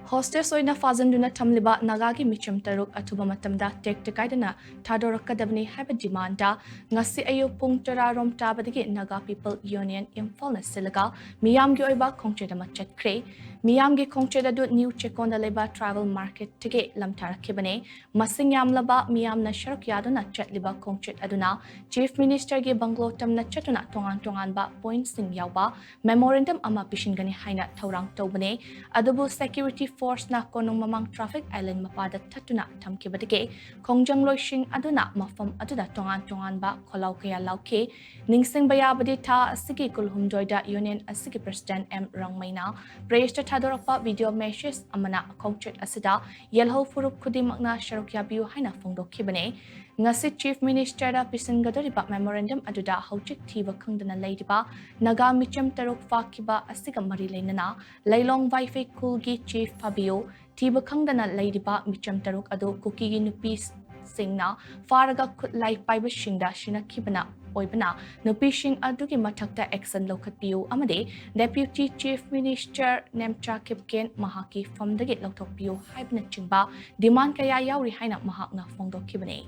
Hostess oina fazanduna tamliba nagagi micham taruk atuba matamda tek tekaidana thadorakadabni haiba demanda ngasi ayu pung tararom tabadagi Naga People Union Imphal na silaga Meeyam Gi oiba Khongchat ama chatkre Meeyam Gi Khongchat adu new chekonda leba travel market tige lamtarakibane masing yamlaba Meeyam na sharak yaduna chatliba Khongchat aduna Chief Minister gi banglo tamna chatuna tongan ba points sing yawba memorandum ama pishingani haina thaurang tobane adubu security force na konong mamang traffic island mapada tatuna thamkibadike khongjang loising aduna mafam aduda tongan ba kholau kaya lauke ningsing bayabadi tha asigi kulhumjoida union asigi president M Rangmaina presta thadorakpa video messages amana Khongchat asida yelho furup khudimakna sharukya biu haina phongdokhibane ngasi chief minister da pisingadoriba memorandum aduda hauchik thiba khangdana leidiba naga micham taruk fakiba asiga mari leinana leilong wifi kulgi chief Fabio thiba khangdana leidiba micham taruk adu kuki gi nupi singna faraga khutlai paiba shingda shina khibana oibana nupi shing adugi mathakta action lokhatpiu amade deputy chief minister nemcha kipken mahaki famdagi lokthokpiu haibna chingba demand kaya yauri haina mahakna phongdokhibane